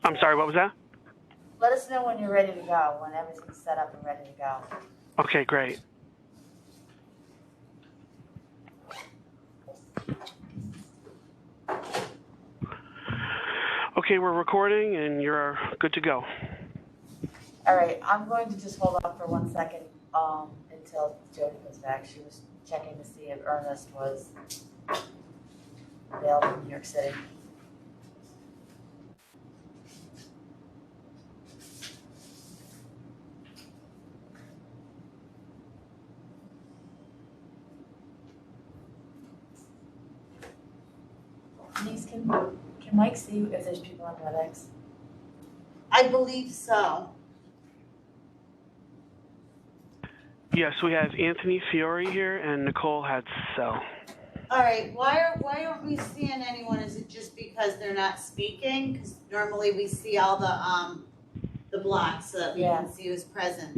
I'm sorry, what was that? Let us know when you're ready to go, when everything's set up and ready to go. Okay, great. Okay, we're recording and you're good to go. All right, I'm going to just hold off for 1 second until Jody comes back. She was checking to see if Ernest was available in New York City. Denise, can Mike see if there's people on WebEx? I believe so. Yes, we have Anthony Fiore here and Nicole Hadsell. All right, why aren't we seeing anyone? Is it just because they're not speaking? Because normally we see all the blocks so that we can see who's present.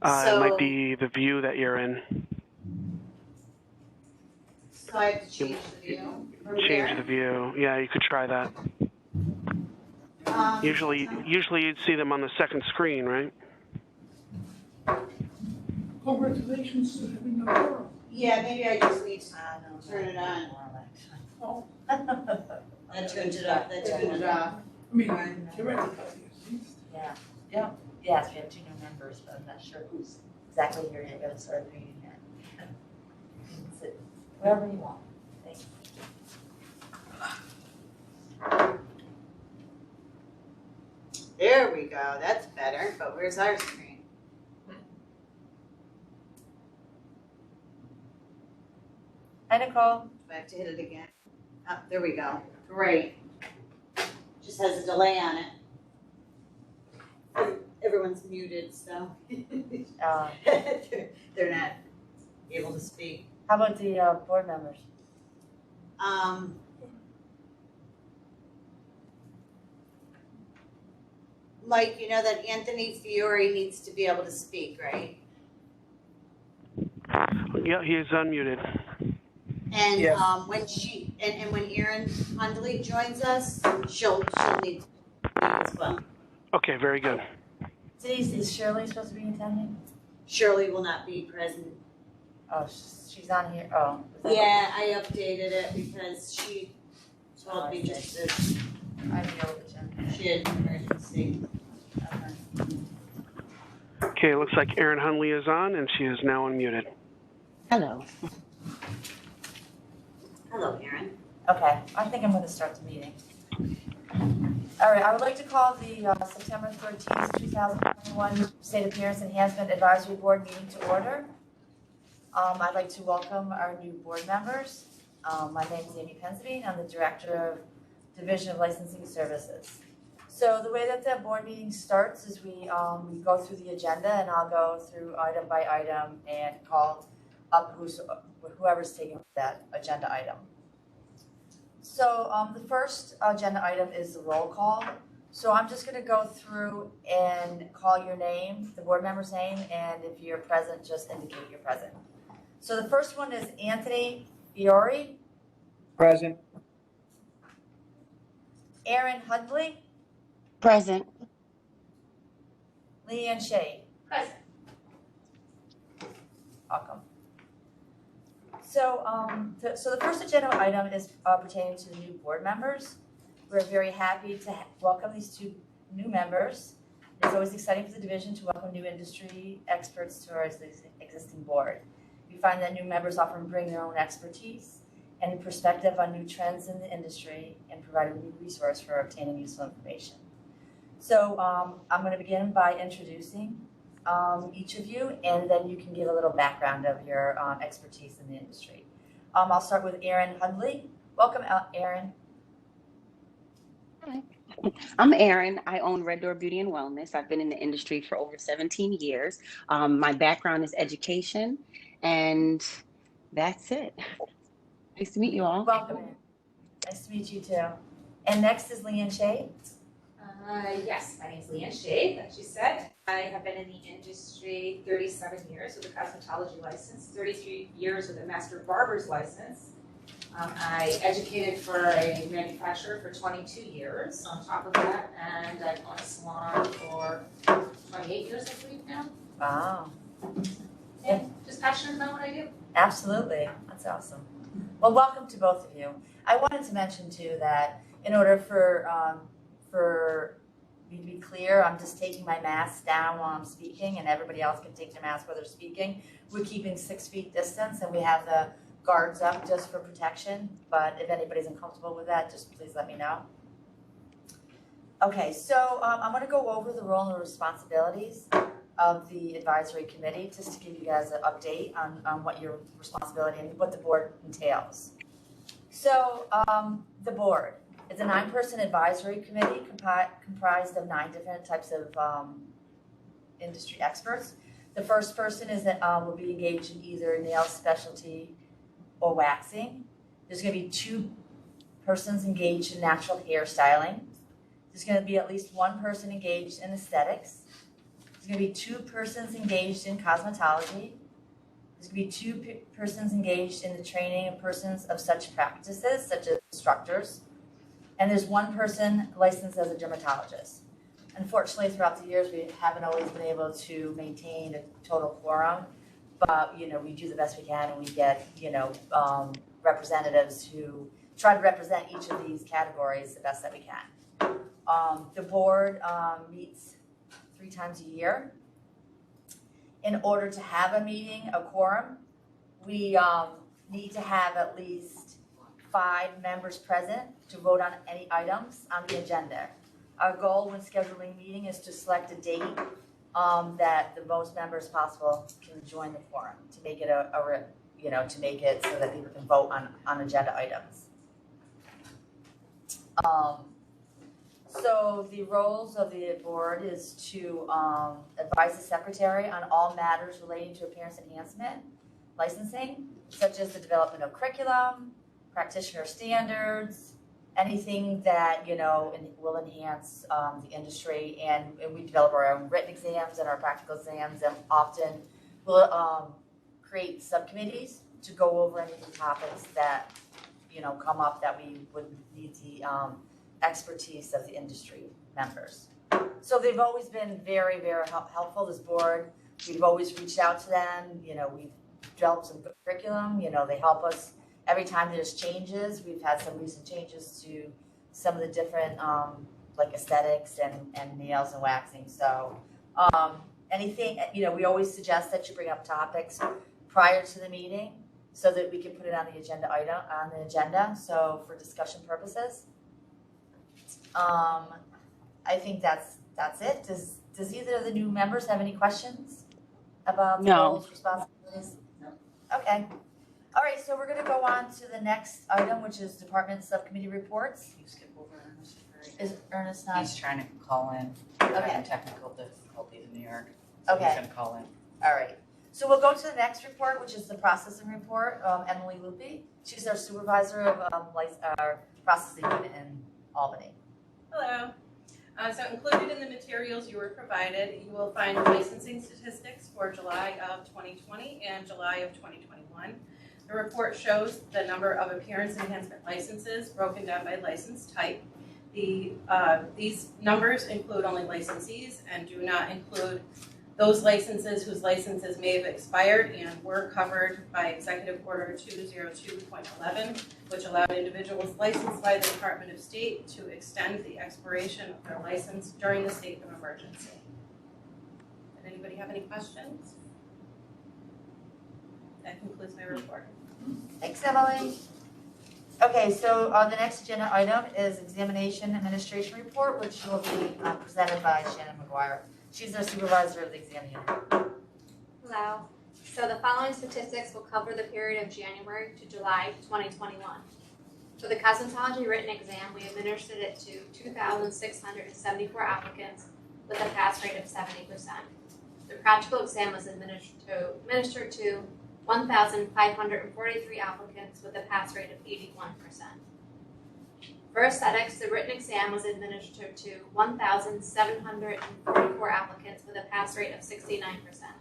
It might be the view that you're in. So I have to change the view. Change the view. Yeah, you could try that. Usually you'd see them on the second screen, right? Congratulations to having a girl. Yeah, maybe I just need to turn it on. Oh, That turned it off. That turned it off. I mean, theoretically, at least. Yeah. Yes, we have 2 new members, but I'm not sure who's exactly here. You're going to start reading that. You can sit wherever you want. Thank you. There we go. That's better. But where's our screen? Hi, Nicole. Do I have to hit it again? Oh, there we go. Great. Just has a delay on it. Everyone's muted, so they're not able to speak. How about the board members? Mike, you know that Anthony Fiore needs to be able to speak, right? Yeah, he is unmuted. And Yes. when Erin Hundley joins us, she'll need to speak as well. Okay, very good. Denise, is Shirley supposed to be attending? Shirley will not be present. Oh, she's on here. Oh. Yeah, I updated it because she told me just that I know the agenda. she had an emergency. Okay, it looks like Erin Hundley is on and she is now unmuted. Hello. Hello, Erin. Okay, I think I'm going to start the meeting. All right, I would like to call the September 13th, 2021 State Appearance Enhancement Advisory Board meeting to order. I'd like to welcome our new board members. My name is Amy Pensabine. I'm the Director of Division of Licensing Services. So the way that the board meeting starts is we go through the agenda, and I'll go through item by item and call up whoever's taking that agenda item. So the first agenda item is the roll call. So I'm just going to go through and call your name, the board member's name, and if you're present, just indicate you're present. So the first one is Anthony Fiore. Present. Erin Hundley. Present. Leanne Shay. Present. Welcome. So, so the first agenda item is pertaining to the new board members. We're very happy to welcome these 2 new members. It's always exciting for the division to welcome new industry experts to our existing board. We find that new members often bring their own expertise and perspective on new trends in the industry and provide a new resource for obtaining useful information. So I'm going to begin by introducing each of you, and then you can give a little background of your expertise in the industry. I'll start with Erin Hundley. Welcome, Erin. Hi. I'm Erin. I own Red Door Beauty and Wellness. I've been in the industry for over 17 years. My background is education, and that's it. Nice to meet you all. Welcome, Erin. Nice to meet you too. And next is Leanne Shay. Yes, my name is Leanne Shay, like she said. I have been in the industry 37 years with a cosmetology license, 33 years with a master barber's license. I educated for a manufacturer for 22 years on top of that, and I've owned a salon for 28 years, I believe now. Wow, And just passionate about what I do. absolutely, that's awesome. Well, welcome to both of you. I wanted to mention too that in order for me to be clear, I'm just taking my mask down while I'm speaking, and everybody else can take their mask while they're speaking. We're keeping 6 feet distance, and we have the guards up just for protection, but if anybody's uncomfortable with that, just please let me know. Okay, so I'm gonna go over the role and responsibilities of the advisory committee, just to give you guys an update on what your responsibility and what the board entails. So the board is a 9-person advisory committee comprised of 9 different types of industry experts. The first person is that will be engaged in either nail specialty or waxing. There's going to be 2 persons engaged in natural hairstyling. There's going to be at least 1 person engaged in aesthetics. There's going to be 2 persons engaged in cosmetology. There's going to be 2 persons engaged in the training of persons of such practices, such as instructors. And there's 1 person licensed as a dermatologist. Unfortunately, throughout the years, we haven't always been able to maintain a total quorum, but, we do the best we can, and we get, representatives who try to represent each of these categories the best that we can. The board meets 3 times a year. In order to have a meeting, a quorum, we need to have at least 5 members present to vote on any items on the agenda. Our goal when scheduling a meeting is to select a date that the most members possible can join the quorum to make it to make it so that people can vote on agenda items. So the roles of the board is to advise the secretary on all matters relating to appearance enhancement, licensing, such as the development of curriculum, practitioner standards, anything that will enhance the industry, and we develop our own written exams and our practical exams, and often we'll create subcommittees to go over any of the topics that come up that we would need the expertise of the industry members. So they've always been very, very helpful, this board. We've always reached out to them. We've developed some good curriculum. They help us every time there's changes. We've had some recent changes to some of the different like aesthetics and nails and waxing. So anything, we always suggest that you bring up topics prior to the meeting so that we can put it on the agenda, so for discussion purposes. I think that's it. Does either of the new members have any questions about the roles, responsibilities? No. Okay. All right, so we're going to go on to the next item, which is department subcommittee reports. You skip over Ernest. Is Ernest not? He's trying to call in. Okay. Having technical difficulties in New York. So Okay. He's going to call in. All right. So we'll go to the next report, which is the processing report. Emily Lupi. She's our supervisor of our processing unit in Albany. Hello. So included in the materials you were provided, you will find licensing statistics for July of 2020 and July of 2021. The report shows the number of appearance enhancement licenses broken down by license type. These numbers include only licensees and do not include those licenses whose licenses may have expired and were covered by Executive Order 202.11, which allowed individuals licensed by the Department of State to extend the expiration of their license during the state of emergency. Did anybody have any questions? That concludes my report. Thanks, Emily. Okay, so the next agenda item is examination administration report, which will be presented by Shannon McGuire. She's our supervisor of the exam unit. Hello. So the following statistics will cover the period of January to July 2021. For the cosmetology written exam, we administered it to 2,674 applicants with a pass rate of 70%. The practical exam was administered to 1,543 applicants with a pass rate of 81%. For aesthetics, the written exam was administered to 1,744 applicants with a pass rate of 69%.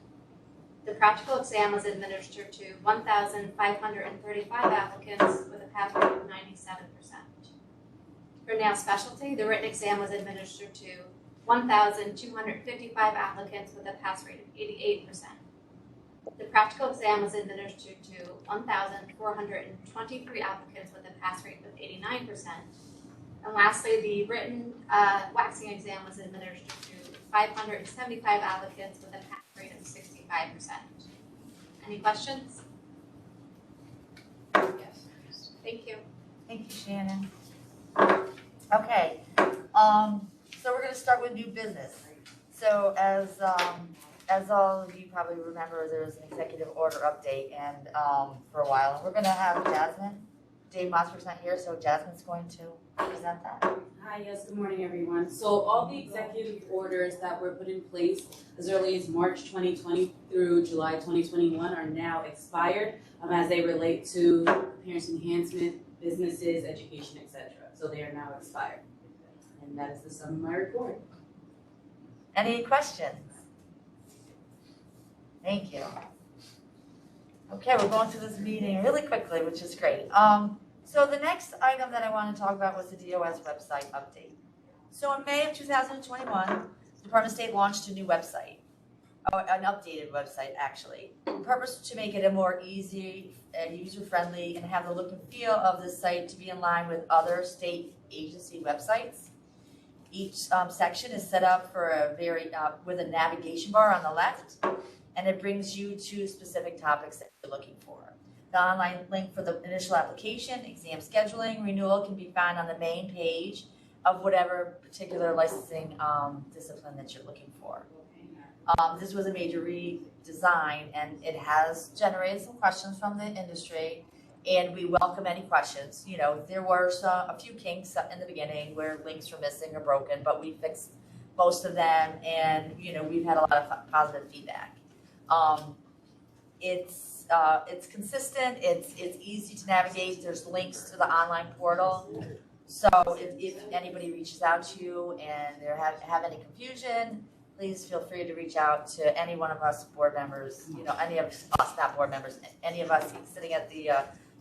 The practical exam was administered to 1,535 applicants with a pass rate of 97%. For nail specialty, the written exam was administered to 1,255 applicants with a pass rate of 88%. The practical exam was administered to 1,423 applicants with a pass rate of 89%. And lastly, the written waxing exam was administered to 575 applicants with a pass rate of 65%. Any questions? Yes. Thank you. Thank you, Shannon. Okay, so we're gonna start with new business. So as all of you probably remember, there was an executive order update and, for a while, and we're gonna have Jasmine. Dave Mossberg's not here, so Jasmine's going to present that. Hi, yes, good morning, everyone. So all the executive orders that were put in place as early as March 2020 through July 2021 are now expired as they relate to appearance enhancement, businesses, education, etc. So they are now expired. And that is the sum of my report. Any questions? Thank you. Okay, we're going through this meeting really quickly, which is great. So the next item that I want to talk about was the DOS website update. So in May of 2021, the Department of State launched a new website, an updated website actually. The purpose to make it a more easy and user-friendly and have the look and feel of the site to be in line with other state agency websites. Each section is set up for a with a navigation bar on the left, and it brings you to specific topics that you're looking for. The online link for the initial application, exam scheduling, renewal can be found on the main page of whatever particular licensing discipline that you're looking for. This was a major redesign, and it has generated some questions from the industry, and we welcome any questions. You know, there were a few kinks in the beginning where links were missing or broken, but we fixed most of them, and you know, we've had a lot of positive feedback. It's consistent, it's easy to navigate, there's links to the online portal. So if anybody reaches out to you and they have any confusion, please feel free to reach out to any one of us board members, you know, any of us, not board members, any of us sitting at the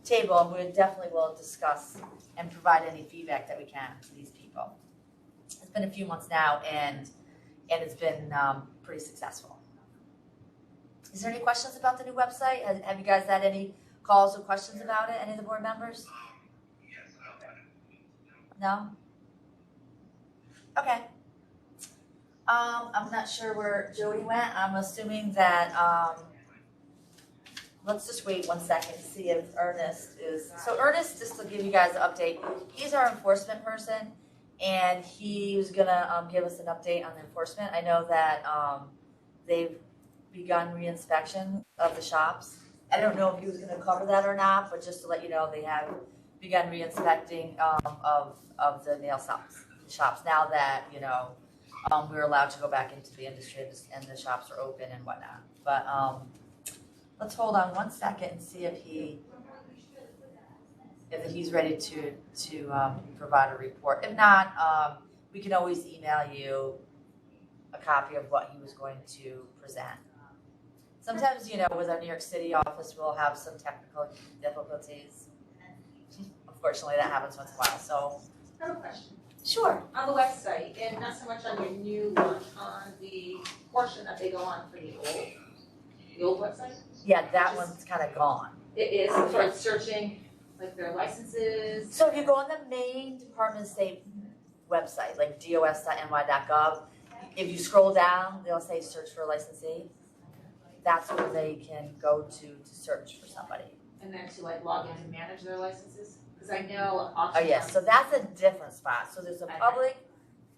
table, and we definitely will discuss and provide any feedback that we can to these people. It's been a few months now, and it's been pretty successful. Is there any questions about the new website? Have you guys had any calls or questions about it? Any of the board members? No? Okay. I'm not sure where Jody went. I'm assuming that, let's just wait 1 second to see if Ernest is. So Ernest, just to give you guys an update, he's our enforcement person, and he was gonna give us an update on the enforcement. I know that they've begun reinspection of the shops. I don't know if he was gonna cover that or not, but just to let you know, they have begun reinspecting of the nail shops now that, you know, we're allowed to go back into the industry and the shops are open and whatnot. But let's hold on 1 second and see if he's ready to provide a report. If not, we can always email you a copy of what he was going to present. Sometimes, you know, with our New York City office, we'll have some technical difficulties. Unfortunately, that happens once in a while, so. I have a question. Sure. On the website, and not so much on your new one, on the portion that they go on for the old website? Yeah, that one's kind of gone. It is, for like searching, like their licenses. So if you go on the main Department of State website, like dos.ny.gov, if you scroll down, they'll say search for a licensee. That's where they can go to search for somebody. And then to like log in and manage their licenses? Because I know Oh yes, so that's a different spot. So there's a Okay. public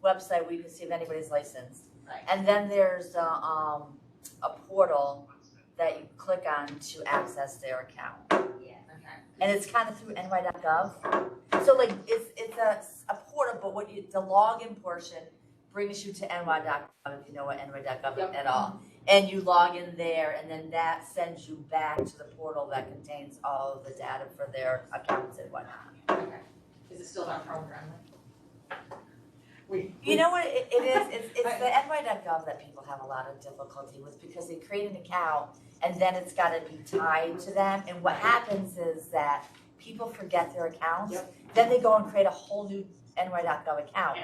website where you can see if anybody's licensed. Right. And then there's a portal that you click on to access their account. Okay. And it's kind of through ny.gov. So like it's a portal, but the login portion brings you to ny.gov, if you know what ny.gov is at all. And you log in there, and then that sends you back to the portal that contains all of the data for their accounts and whatnot. Okay. Is it still not program? You know what it is? It's the ny.gov that people have a lot of difficulty with, because they create an account and then it's gotta be tied to them, and what happens is that people forget their accounts, then they go and create a whole new NY.gov account,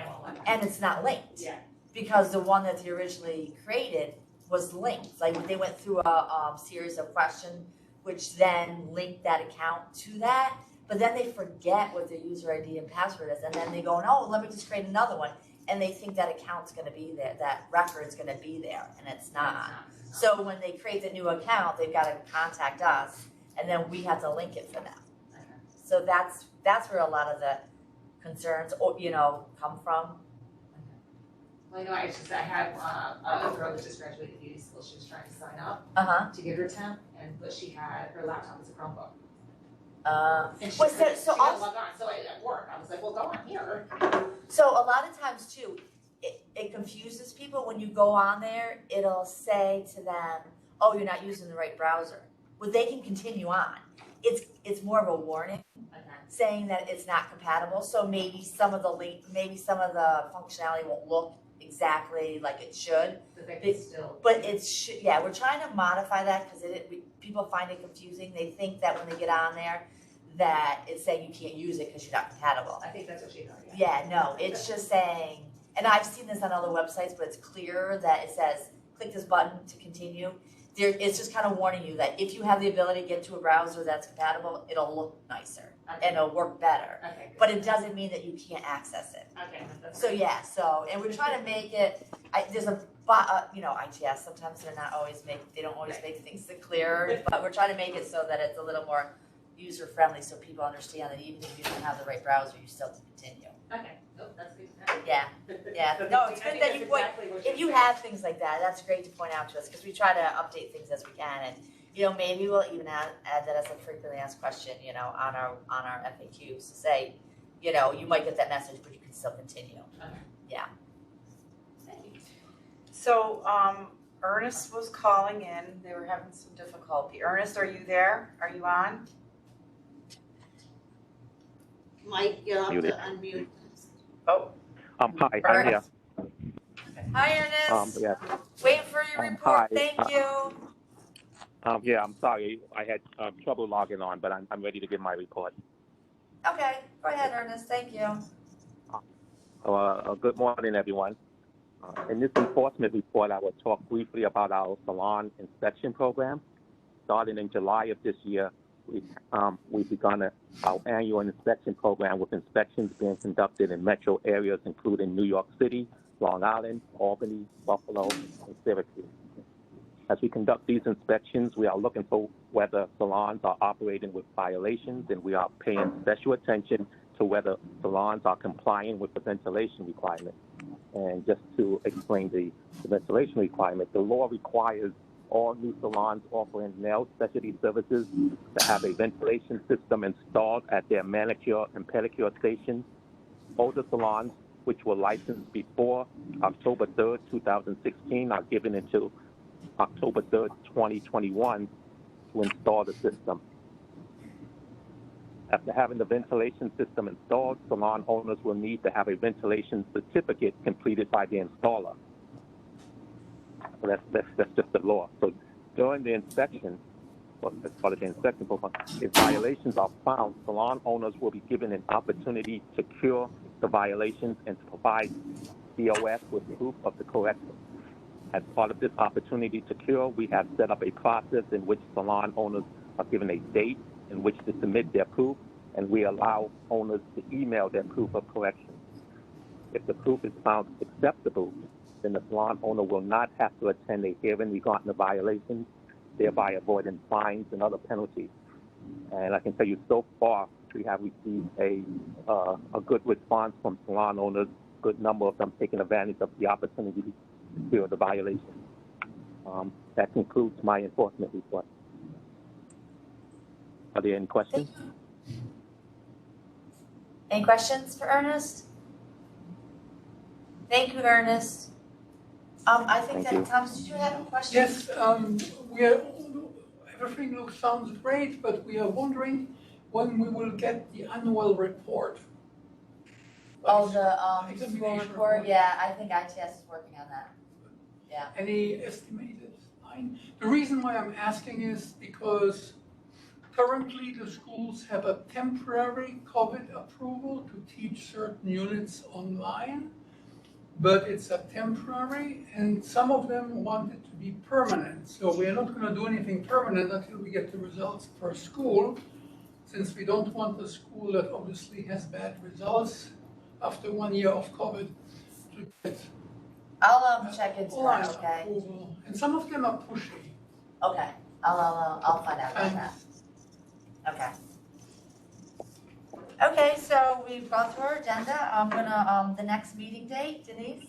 and it's not linked. Yeah. Because the one that they originally created was linked, like they went through a series of questions, which then linked that account to that, but then they forget what their user ID and password is, and then they go, oh, let me just create another one, and they think that account's gonna be there, that record's gonna be there, and it's not. So when they create the new account, they've gotta contact us, and then we have to link it for them. So that's where a lot of the concerns, come from. Well, you know, I had a girl that just graduated beauty school, she was trying to sign up to get her temp, but she had, her laptop was a Chromebook. And she couldn't log on, so at work, I was like, well, go on here. So a lot of times too, it confuses people when you go on there, it'll say to them, oh, you're not using the right browser. Well, they can continue on. It's more of a warning, saying that it's not compatible, so maybe some of the functionality won't look exactly like it should. But they can still. But we're trying to modify that because people find it confusing. They think that when they get on there, that it's saying you can't use it because you're not compatible. I think that's what she thought, Yeah, no, it's just saying, and I've seen this on other websites, but it's clear that it says, click this button to continue. It's just kind of warning you that if you have the ability to get to a browser that's compatible, it'll look nicer and it'll work better. Okay, good. But it doesn't mean that you can't access it. Okay. So and we're trying to make it, there's a, ITS, sometimes they don't always make things clearer, but we're trying to make it so that it's a little more user-friendly so people understand that even if you don't have the right browser, you still can continue. Okay, that's good to know. Yeah. No, it's good that you point, if you have things like that, that's great to point out to us, because we try to update things as we can, and, maybe we'll even add that as a frequently asked question, on our FAQs, to say, you might get that message, but you can still continue. Okay. Yeah. So, Ernest was calling in, they were having some difficulty. Ernest, are you there? Are you on? Mike, you'll have to unmute. Oh. Hi, I'm here. Hi, Ernest. Yeah. Waiting for your report, hi. thank you. Yeah, I'm sorry. I had trouble logging on, but I'm ready to give my report. Okay, go ahead, Ernest, thank you. Good morning, everyone. In this enforcement report, I will talk briefly about our Salon Inspection program. Starting in July of this year, we've begun our annual inspection program, with inspections being conducted in metro areas including New York City, Long Island, Albany, Buffalo, and Syracuse. As we conduct these inspections, we are looking for whether salons are operating with violations, and we are paying special attention to whether salons are complying with the ventilation requirement. And just to explain the ventilation requirement, the law requires all new salons offering nail specialty services to have a ventilation system installed at their manicure and pedicure stations. Older salons, which were licensed before October 3rd, 2016, are given until October 3rd, 2021 to install the system. After having the ventilation system installed, salon owners will need to have a ventilation certificate completed by the installer. So that's just the law. So during the inspection, as part of the inspection program, if violations are found, salon owners will be given an opportunity to cure the violations and to provide DOS with proof of the correction. As part of this opportunity to cure, we have set up a process in which salon owners are given a date in which to submit their proof, and we allow owners to email their proof of correction. If the proof is found acceptable, then the salon owner will not have to attend a hearing regarding the violations, thereby avoiding fines and other penalties. And I can tell you, so far, we have received a good response from salon owners, a good number of them taking advantage of the opportunity to cure the violations. That concludes my enforcement report. Are there any questions? Any questions for Ernest? Thank you, Ernest. I think Thank that, Thomas, did you have a question? Yes, everything sounds great, but we are wondering when we will get the annual report. Oh, the full Examination report, yeah, I think ITS is working on that. Yeah. Any estimated time? fine. The reason why I'm asking is because currently the schools have a temporary COVID approval to teach certain units online, but it's a temporary, and some of them want it to be permanent. So we're not gonna do anything permanent until we get the results per school, since we don't want a school that obviously has bad results after 1 year of COVID to get I'll check into online that, okay? approval. And some of them are pushy. Okay, I'll find out about And that. Okay. Okay, so we've gone through our agenda. I'm gonna, the next meeting date, Denise?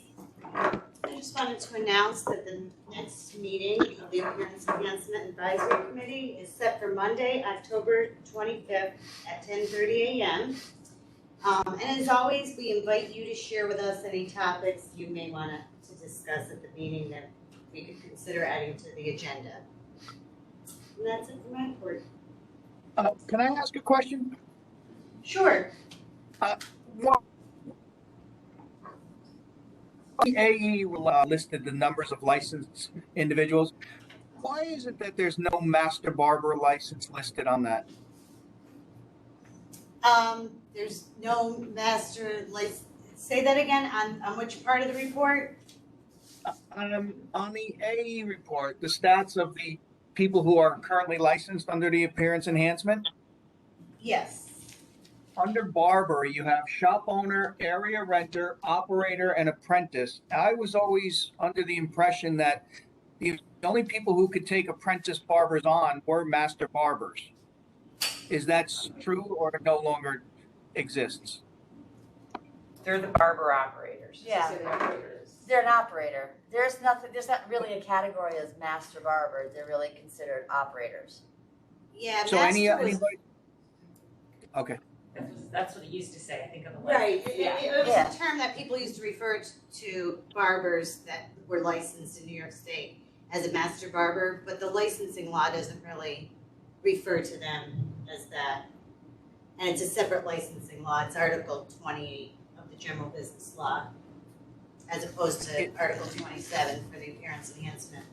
I just wanted to announce that the next meeting of the Appearance Enhancement Advisory Committee is set for Monday, October 25th at 10:30 a.m. And as always, we invite you to share with us any topics you may want to discuss at the meeting that we could consider adding to the agenda. And that's it for my report. Can I ask a question? Sure. What the AE listed the numbers of licensed individuals. Why is it that there's no master barber license listed on that? There's no master license. Say that again, on which part of the report? On the AE report, the stats of the people who are currently licensed under the Appearance Enhancement. Yes. Under barber, you have shop owner, area renter, operator, and apprentice. I was always under the impression that the only people who could take apprentice barbers on were master barbers. Is that true or it no longer exists? They're the barber operators. Yeah. They're an operator. There's not really a category as master barber. They're really considered operators. Yeah, So anybody? Okay. That's what it used to say, I think, on the list. Right, it was a term that people used to refer to barbers that were licensed in New York State as a master barber, but the licensing law doesn't really refer to them as that. And it's a separate licensing law, it's Article 28 of the General Business Law, as opposed to Article 27 for the Appearance Enhancement.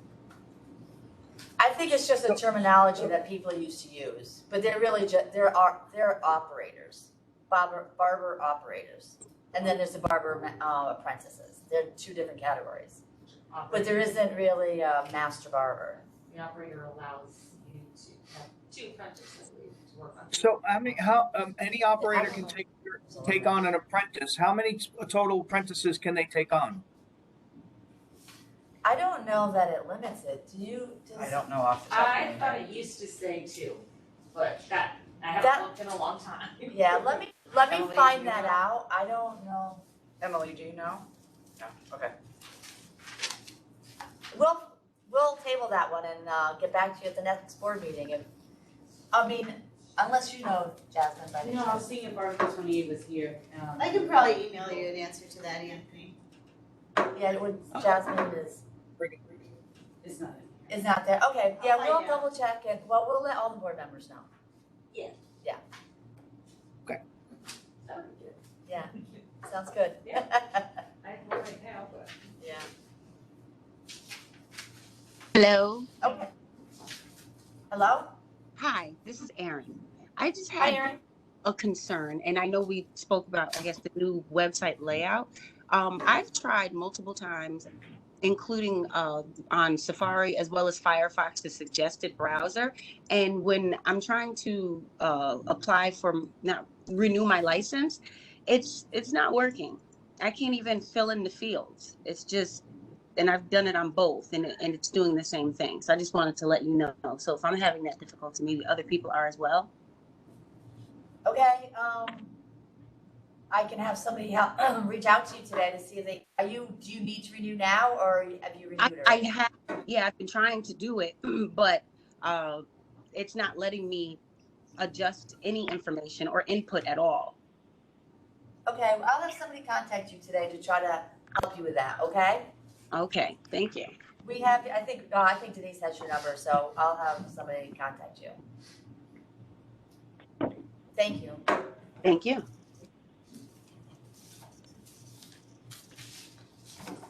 I think it's just a terminology that people used to use, but they're really they're operators, barber operators, and then there's the barber apprentices. They're two different categories, but there isn't really a master barber. The operator allows you to have two apprentices, I believe, to work on. So how any operator can take on an apprentice. How many total apprentices can they take on? I don't know that it limits it. Do you? I don't know off the top of my I head. thought it used to say two, but I haven't looked in a long time. Yeah, let me Emily, find do you that know? out. I don't know. Emily, do you know? No, okay. We'll table that one and get back to you at the next board meeting. Unless you know, Jasmine, by any No, I was chance. seeing if Article 28 was here. I could probably email you an answer to that, Anthony. Yeah, Jasmine It's not. is not there. Okay, yeah, I'll we'll find out. double check and, well, we'll let all the board members know. Yeah. Yeah, That would be good. yeah, sounds good. Yeah. I have one right now, but. Yeah. Hello. Okay. Hello? Hi, this is Erin. I just Hi, had Erin. a concern, and I know we spoke about, I guess, the new website layout. I've tried multiple times, including on Safari as well as Firefox, the suggested browser. And when I'm trying to apply for renew my license, it's not working. I can't even fill in the fields. It's just, and I've done it on both, and it's doing the same thing. So I just wanted to let you know. So if I'm having that difficulty, maybe other people are as well. Okay, I can have somebody reach out to you today to see if do you need to renew now, or have you renewed I already? have, yeah, I've been trying to do it, but it's not letting me adjust any information or input at all. Okay, well, I'll have somebody contact you today to try to help you with that, okay? Okay, thank you. We have, I think Denise has your number, so I'll have somebody contact you. Thank you. Thank you.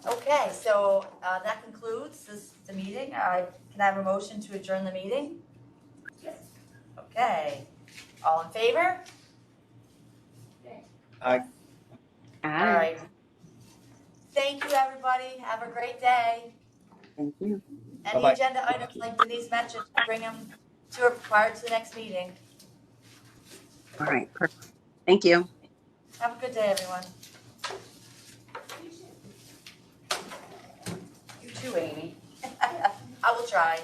Okay, so that concludes the meeting. I Can I have a motion to adjourn the meeting? Yes. Okay, all in favor? Aye. All right. Thank you, everybody. Have a great day. Thank you. Any Bye-bye. agenda items like Denise mentioned, bring them to her prior to the next meeting. All right, perfect. Thank you. Have a good day, everyone. You too, Amy. I will try.